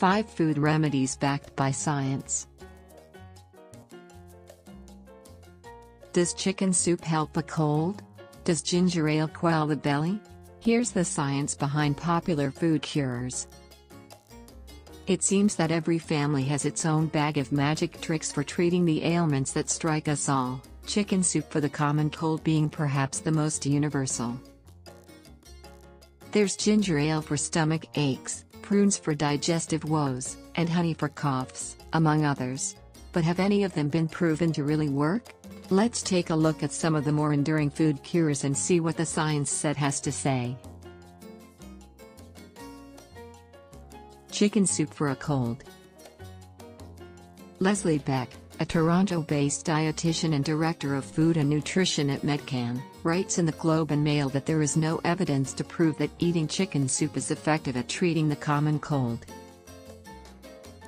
5 food remedies backed by science. Does chicken soup help a cold? Does ginger ale quell the belly? Here's the science behind popular food cures. It seems that every family has its own bag of magic tricks for treating the ailments that strike us all, chicken soup for the common cold being perhaps the most universal. There's ginger ale for stomach aches, prunes for digestive woes, and honey for coughs, among others. But have any of them been proven to really work? Let's take a look at some of the more enduring food cures and see what the science set has to say. Chicken soup for a cold. Leslie Beck, a Toronto-based dietitian and director of food and nutrition at Medcan, writes in the Globe and Mail that there is no evidence to prove that eating chicken soup is effective at treating the common cold.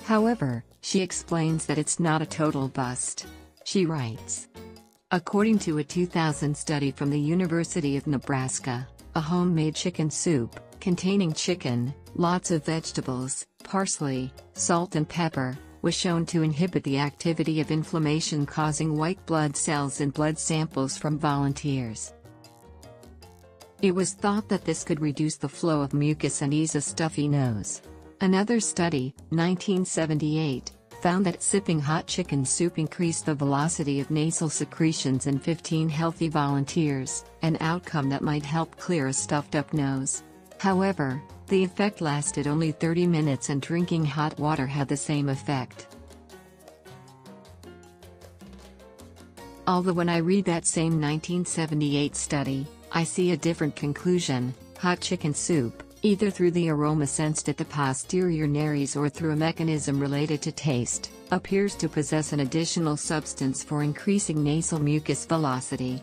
However, she explains that it's not a total bust. She writes, according to a 2000 study from the University of Nebraska, a homemade chicken soup, containing chicken, lots of vegetables, parsley, salt and pepper, was shown to inhibit the activity of inflammation-causing white blood cells in blood samples from volunteers. It was thought that this could reduce the flow of mucus and ease a stuffy nose. Another study, 1978, found that sipping hot chicken soup increased the velocity of nasal secretions in 15 healthy volunteers, an outcome that might help clear a stuffed-up nose. However, the effect lasted only 30 minutes and drinking hot water had the same effect. Although when I read that same 1978 study, I see a different conclusion. Hot chicken soup, either through the aroma sensed at the posterior nares or through a mechanism related to taste, appears to possess an additional substance for increasing nasal mucus velocity.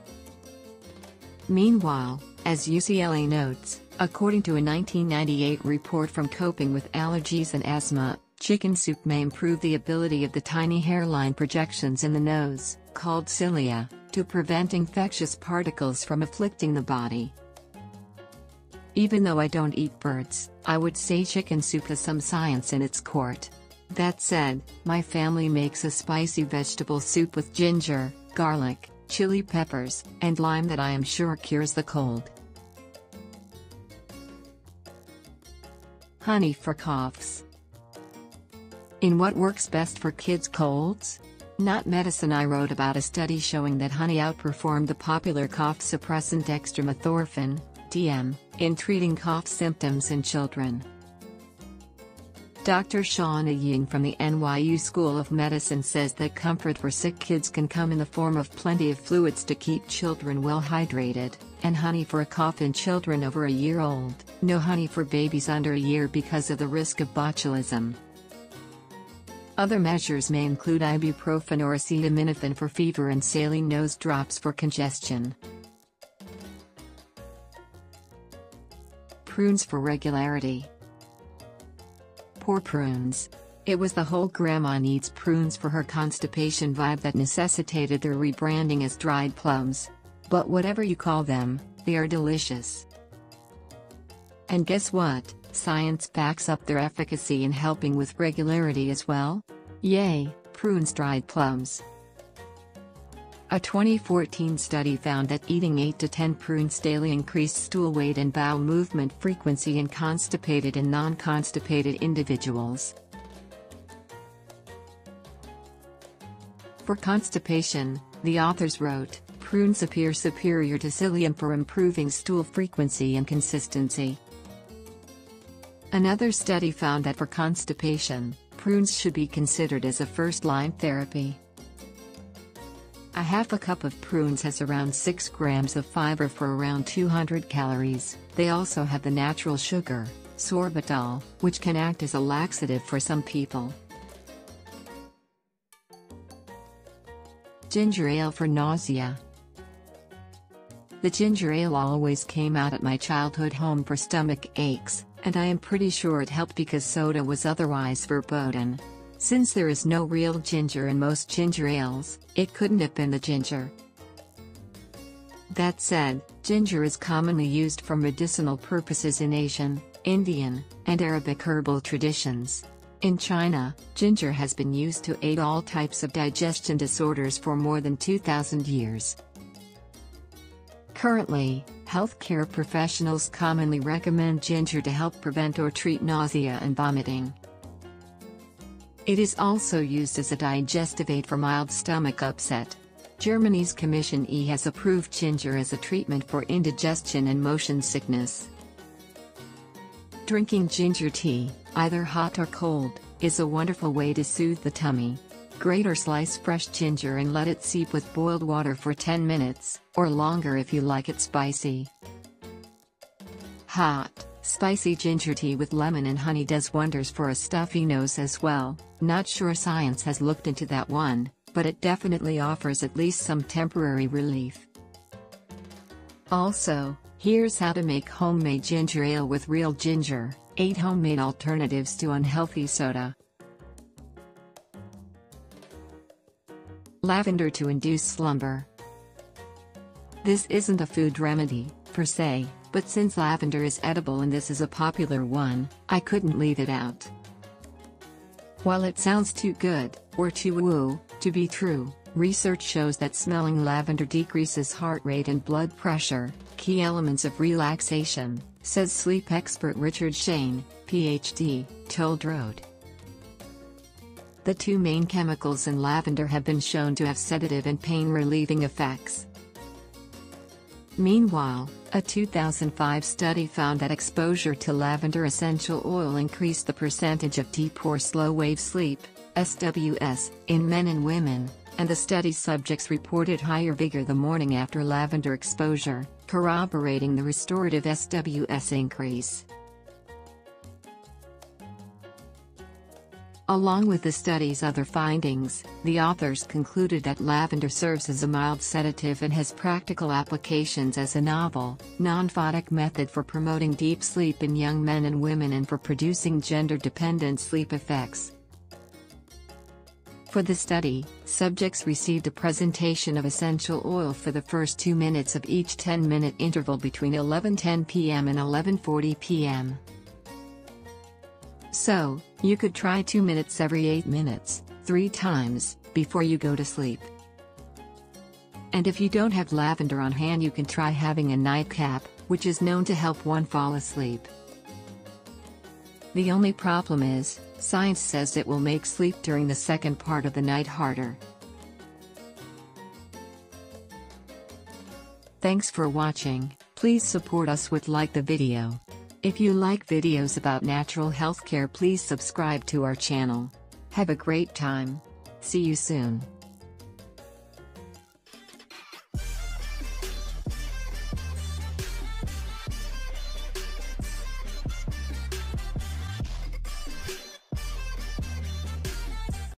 Meanwhile, as UCLA notes, according to a 1998 report from Coping with Allergies and Asthma, chicken soup may improve the ability of the tiny hairline projections in the nose, called cilia, to prevent infectious particles from afflicting the body. Even though I don't eat birds, I would say chicken soup has some science in its court. That said, my family makes a spicy vegetable soup with ginger, garlic, chili peppers, and lime that I am sure cures the cold. Honey for coughs. In What Works Best for Kids' Colds? Not Medicine, I wrote about a study showing that honey outperformed the popular cough suppressant dextromethorphan, DM, in treating cough symptoms in children. Dr. Shauna Ying from the NYU School of Medicine says that comfort for sick kids can come in the form of plenty of fluids to keep children well hydrated, and honey for a cough in children over a year old, no honey for babies under a year because of the risk of botulism. Other measures may include ibuprofen or acetaminophen for fever and saline nose drops for congestion. Prunes for regularity. Poor prunes. It was the whole grandma needs prunes for her constipation vibe that necessitated their rebranding as dried plums. But whatever you call them, they are delicious. And guess what? Science backs up their efficacy in helping with regularity as well. Yay, prunes dried plums. A 2014 study found that eating 8 to 10 prunes daily increased stool weight and bowel movement frequency in constipated and non-constipated individuals. For constipation, the authors wrote, prunes appear superior to psyllium for improving stool frequency and consistency. Another study found that for constipation, prunes should be considered as a first-line therapy. A half a cup of prunes has around 6 grams of fiber for around 200 calories. They also have the natural sugar, sorbitol, which can act as a laxative for some people. Ginger ale for nausea. The ginger ale always came out at my childhood home for stomach aches, and I am pretty sure it helped because soda was otherwise verboten. Since there is no real ginger in most ginger ales, it couldn't have been the ginger. That said, ginger is commonly used for medicinal purposes in Asian, Indian, and Arabic herbal traditions. In China, ginger has been used to aid all types of digestion disorders for more than 2,000 years. Currently, healthcare professionals commonly recommend ginger to help prevent or treat nausea and vomiting. It is also used as a digestive aid for mild stomach upset. Germany's Commission E has approved ginger as a treatment for indigestion and motion sickness. Drinking ginger tea, either hot or cold, is a wonderful way to soothe the tummy. Grate or slice fresh ginger and let it steep with boiled water for 10 minutes, or longer if you like it spicy. Hot, spicy ginger tea with lemon and honey does wonders for a stuffy nose as well. Not sure science has looked into that one, but it definitely offers at least some temporary relief. Also, here's how to make homemade ginger ale with real ginger, 8 homemade alternatives to unhealthy soda. Lavender to induce slumber. This isn't a food remedy, per se, but since lavender is edible and this is a popular one, I couldn't leave it out. While it sounds too good, or too woo, to be true, research shows that smelling lavender decreases heart rate and blood pressure, key elements of relaxation, says sleep expert Richard Shane, PhD, told Road. The 2 main chemicals in lavender have been shown to have sedative and pain-relieving effects. Meanwhile, a 2005 study found that exposure to lavender essential oil increased the percentage of deep or slow-wave sleep, SWS, in men and women, and the study subjects reported higher vigor the morning after lavender exposure, corroborating the restorative SWS increase. Along with the study's other findings, the authors concluded that lavender serves as a mild sedative and has practical applications as a novel, non-photic method for promoting deep sleep in young men and women and for producing gender-dependent sleep effects. For the study, subjects received a presentation of essential oil for the first 2 minutes of each 10-minute interval between 11:10 p.m. and 11:40 p.m. So, you could try 2 minutes every 8 minutes, 3 times, before you go to sleep. And if you don't have lavender on hand, you can try having a nightcap, which is known to help one fall asleep. The only problem is, science says it will make sleep during the second part of the night harder. Thanks for watching. Please support us with like the video. If you like videos about natural healthcare, please subscribe to our channel. Have a great time. See you soon.